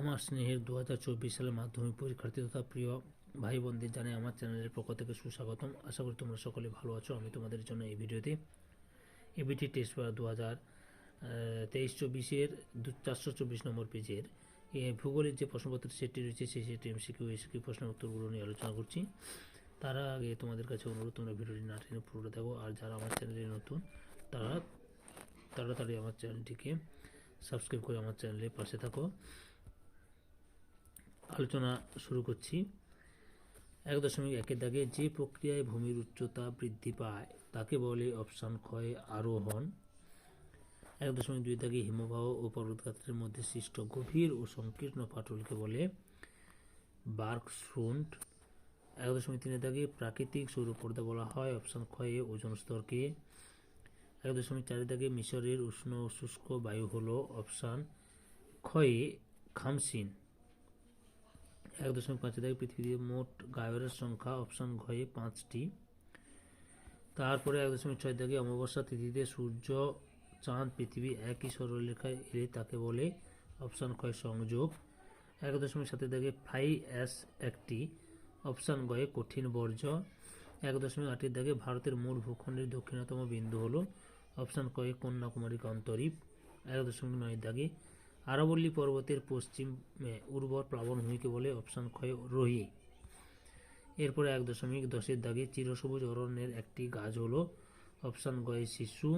আমার স্নেহের 2024 সালের মাধ্যমিক পরীক্ষার্থী তথা প্রিয় ভাই বোনদের জানাই আমার চ্যানেলের পক্ষ থেকে সুস্বাগতম। আশা করি তোমরা সকলে ভালো আছো। আমি তোমাদের জন্য এই ভিডিওতে এবিটি টেস্ট পেপার 2023-24 424 নম্বর পেজের ভূগোলের যে প্রশ্নপত্রের সেটটি রয়েছে সেই সেটটি এমসিকিউ প্রশ্নের উত্তরগুলো নিয়ে আলোচনা করছি। তার আগে তোমাদের কাছে অনুরোধ, তোমরা ভিডিওটি না টেনে পুরোটা দেখো। আর যারা আমার চ্যানেলে নতুন তারা তাড়াতাড়ি আমার চ্যানেলটিকে সাবস্ক্রাইব করে আমার চ্যানেলের পাশে থাকো। আলোচনা শুরু করছি। 1.1 দাগে যে প্রক্রিয়ায় ভূমির উচ্চতা বৃদ্ধি পায় তাকে বলে অপশান ক্ষয় আরোহণ। 1.2 দাগে হিমবাহ ও পর্বতগাত্রের মধ্যে সৃষ্ট গভীর ও সংকীর্ণ ফাটলকে বলে বার্কশ্রুন্ড। 1.3 দাগে প্রাকৃতিক সৌরপর্দা বলা হয় অপশান ক্ষয়ে ওজোন স্তরকে। 1.4 দাগে মিশরের উষ্ণ ও শুষ্ক বায়ু হলো অপশান ক্ষয়ে খামসিন। 1.5 দাগে পৃথিবীতে মোট গায়রের সংখ্যা অপশান ঘয়ে 5টি। তারপরে 1.6 দাগে অমাবস্যা তিথিতে সূর্য চাঁদ পৃথিবী একই সরলরেখায় এলে তাকে বলে অপশান ক্ষয় সংযোগ। 1.7 দাগে ফ্লাই অ্যাশ একটি অপশান গয়ে কঠিন বর্জ্য। 1.8 দাগে ভারতের মূল ভূখণ্ডের দক্ষিণতম বিন্দু হলো অপশান কয়ে কন্যাকুমারী অন্তরীপ। 1.9 দাগে আরাবল্লী পর্বতের পশ্চিমে উর্বর প্লাবনভূমিকে বলে অপশান ক্ষয় রোহি। এরপরে 1.10 দাগে চিরসবুজ অরণ্যের একটি গাছ হলো অপশান গয়ে শিশু।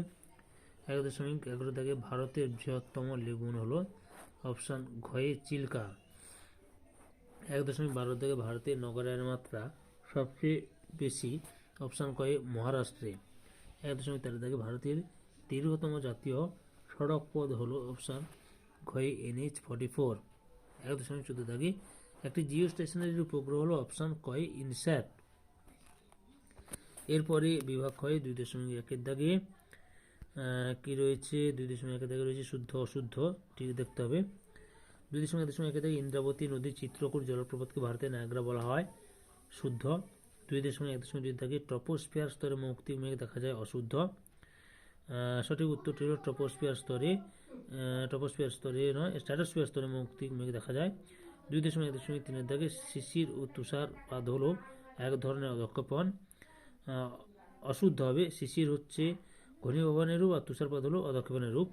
1.11 দাগে ভারতের বৃহত্তম লেগুন হলো অপশান ঘয়ে চিল্কা। 1.12 দাগে ভারতের নগরায়ন মাত্রা সবচেয়ে বেশি অপশান কয়ে মহারাষ্ট্রে। 1.13 দাগে ভারতের দীর্ঘতম জাতীয় সড়ক পথ হলো অপশান ঘয়ে NH44। 1.14 দাগে একটি জিও স্টেশনারি উপগ্রহ হলো অপশান কয়ে ইনস্যাট। এরপরে বিভাগ ক্ষয়ে 2.1 দাগে কি রয়েছে, 2.1 দাগে রয়েছে শুদ্ধ অশুদ্ধ, ঠিক দেখতে হবে। 2.1 দাগে ইন্দ্রাবতী নদীর চিত্রকূট জলপ্রপাতকে ভারতের নায়াগ্রা বলা হয়, শুদ্ধ। 2.1 দাগে ট্রপোস্ফিয়ার স্তরে মৌক্তিক মেঘ দেখা যায়, অশুদ্ধ। সঠিক উত্তরটি হল ট্রপোস্ফিয়ার স্তরে নয়, স্ট্র্যাটোস্ফিয়ার স্তরে মৌক্তিক মেঘ দেখা যায়। 2.1 দাগে শিশির ও তুষারপাত হলো এক ধরনের অধঃক্ষেপণ, অশুদ্ধ হবে। শিশির হচ্ছে ঘনীভবনের রূপ আর তুষারপাত হলো অধঃক্ষেপণের রূপ।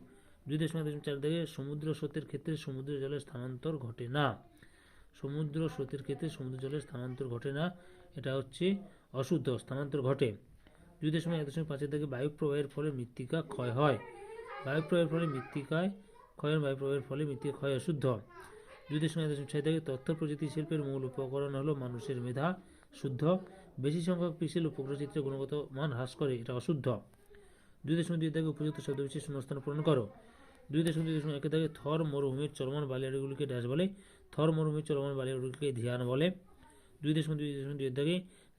2.4 দাগে সমুদ্র স্রোতের ক্ষেত্রে সমুদ্র জলের স্থানান্তর ঘটে না, সমুদ্র স্রোতের ক্ষেত্রে সমুদ্র জলের স্থানান্তর ঘটে না, এটা হচ্ছে অশুদ্ধ, স্থানান্তর ঘটে। 2.1 দাগে বায়ু প্রবাহের ফলে মৃত্তিকা ক্ষয় হয়, বায়ু প্রবাহের ফলে মৃত্তিকায় ক্ষয়, বায়ু প্রবাহের ফলে মৃত্তিকা ক্ষয় অশুদ্ধ। 2.1 দাগে তথ্য প্রযুক্তি শিল্পের মূল উপকরণ হলো মানুষের মেধা, শুদ্ধ। বেশি সংখ্যক পিক্সেল উপগ্রহ চিত্রের গুণগত মান হ্রাস করে, এটা অশুদ্ধ। 2.2 দাগে উপযুক্ত শব্দবিশেষ শূন্যস্থান পূরণ করো। 2.2 দাগে থর মরুভূমির চলমান বালিয়াড়িগুলিকে ড্যাশ বলে, থর মরুভূমির চলমান বালিয়াড়িগুলিকে ধিয়ান বলে। 2.2 দাগে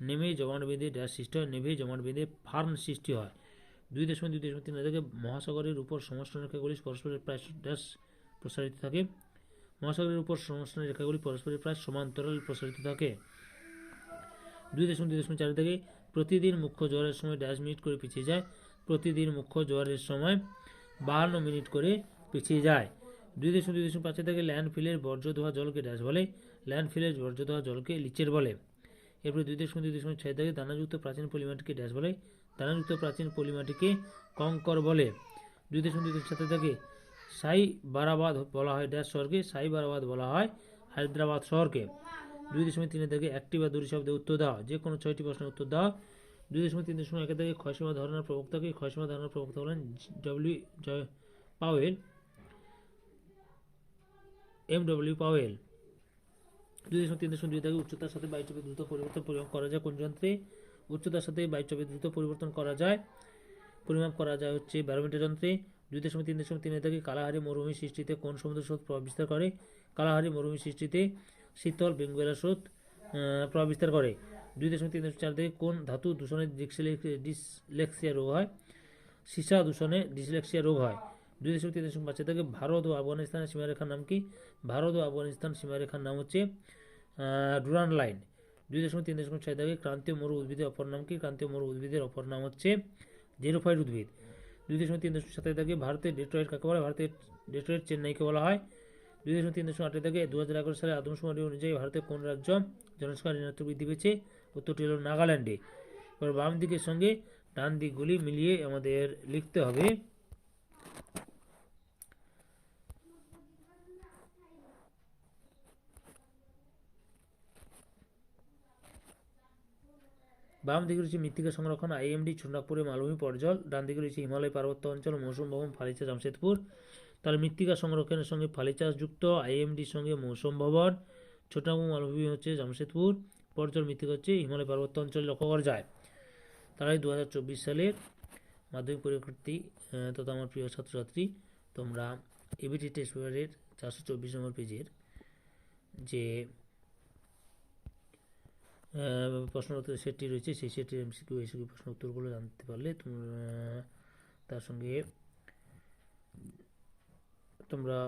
নেমে জমাট বেঁধে ড্যাশ সৃষ্টি হয়, নেমে জমাট বেঁধে ফার্ন সৃষ্টি হয়। 2.2 দাগে মহাসাগরের উপর সমষ্টি রেখাগুলি পরস্পরের প্রায় ড্যাশ প্রসারিত থাকে, মহাসাগরের উপর সমষ্টি রেখাগুলি পরস্পরের প্রায় সমান্তরাল প্রসারিত থাকে। 2.2 দাগে প্রতিদিন মুখ্য জোয়ারের সময় ড্যাশ মিনিট করে পিছিয়ে যায়, প্রতিদিন মুখ্য জোয়ারের সময় 52 মিনিট করে পিছিয়ে যায়। 2.2 দাগে ল্যান্ডফিলের বর্জ্য ধোয়া জলকে ড্যাশ বলে, ল্যান্ডফিলের বর্জ্য ধোয়া জলকে লিচের বলে। এরপরে 2.2 দাগে দানাযুক্ত প্রাচীন পলিমাটিকে ড্যাশ বলে, দানাযুক্ত প্রাচীন পলিমাটিকে কঙ্কর বলে। 2.2 দাগে সাইবারাবাদ বলা হয় ড্যাশ শহরকে, সাইবারাবাদ বলা হয় হায়দ্রাবাদ শহরকে। 2.3 দাগে একটি বা দুটি শব্দে উত্তর দাও, যে কোনো 6টি প্রশ্নের উত্তর দাও। 2.3 দাগে ক্ষয়সীমা ধারণার প্রবক্তাকে, ক্ষয়সীমা ধারণার প্রবক্তা হলেন M.W. পাওয়েল। 2.3 দাগে উচ্চতার সাথে বায়ুচাপের দ্রুত পরিবর্তন পরিমাপ করা যায় কোন যন্ত্রে? উচ্চতার সাথে বায়ুচাপের দ্রুত পরিবর্তন পরিমাপ করা যায় হচ্ছে ব্যারোমিটার যন্ত্রে। 2.3 দাগে কালাহারি মরুভূমি সৃষ্টিতে কোন সমুদ্র স্রোত প্রভাব বিস্তার করে? কালাহারি মরুভূমি সৃষ্টিতে শীতল বেঙ্গুয়েলা স্রোত প্রভাব বিস্তার করে। 2.3 দাগে কোন ধাতু দূষণে ডিসলেক্সিয়া রোগ হয়? সীসা দূষণে ডিসলেক্সিয়া রোগ হয়। 2.3 দাগে ভারত ও আফগানিস্তানের সীমারেখার নাম কি? ভারত ও আফগানিস্তান সীমারেখার নাম হচ্ছে ডুরান্ড লাইন। 2.3 দাগে ক্রান্তীয় মরু উদ্ভিদের অপর নাম কি? ক্রান্তীয় মরু উদ্ভিদের অপর নাম হচ্ছে জেরোফাইট উদ্ভিদ। 2.3 দাগে ভারতের ডেট্রয়েট কাকে বলা হয়? ভারতের ডেট্রয়েট চেন্নাইকে বলা হয়। 2.3.8 থেকে 2011 সালে আদমশুমারি অনুযায়ী ভারতের কোন রাজ্য জনসংখ্যার ঋণাত্মক বৃদ্ধি পেয়েছে? উত্তরটি হলো নাগাল্যান্ডে। এবার বাম দিকের সঙ্গে ডান দিকগুলি মিলিয়ে আমাদের লিখতে হবে। বাম দিকে রয়েছে মৃত্তিকা সংরক্ষণ আইএমডি ছোটনাগপুরে মালভূমি পর্জল, ডান দিকে রয়েছে হিমালয় পার্বত্য অঞ্চল মৌসুম ভবন ফালিচা জামশেদপুর। তাহলে মৃত্তিকা সংরক্ষণের সঙ্গে ফালিচাষ যুক্ত, আইএমডির সঙ্গে মৌসুম ভবন, ছোটনাগপুর মালভূমি হচ্ছে জামশেদপুর, পর্জল মৃত্তিকা হচ্ছে হিমালয় পার্বত্য অঞ্চলে লক্ষ্য করা যায়। তাহলে 2024 সালের মাধ্যমিক পরীক্ষার্থী তথা আমার প্রিয় ছাত্রছাত্রী, তোমরা এবিটি টেস্ট পেপারের 424 নম্বর পেজের যে প্রশ্ন উত্তর সেটটি রয়েছে সেই সেটটির এমসিকিউ এসিকিউ প্রশ্ন উত্তরগুলো জানতে পারলে তার সঙ্গে তোমরা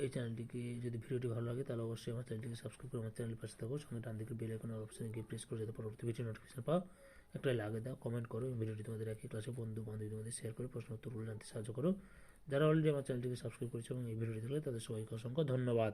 এই চ্যানেলটিকে, যদি ভিডিওটি ভালো লাগে তাহলে অবশ্যই আমার চ্যানেলটিকে সাবস্ক্রাইব করে আমার চ্যানেলের পাশে থাকো, সঙ্গে ডান দিকে বেল আইকনের অপশনে গিয়ে প্রেস করে যাতে পরবর্তী ভিডিও নোটিফিকেশন পাও। একটা লাগে দাও, কমেন্ট করো, ভিডিওটি তোমাদের একই ক্লাসে বন্ধু বান্ধবীদের মধ্যে শেয়ার করে প্রশ্ন উত্তরগুলো জানতে সাহায্য করো। যারা অলরেডি আমার চ্যানেলটিকে সাবস্ক্রাইব করেছে এবং এই ভিডিওটি দেখলে তাদের সবাইকে অসংখ্য ধন্যবাদ।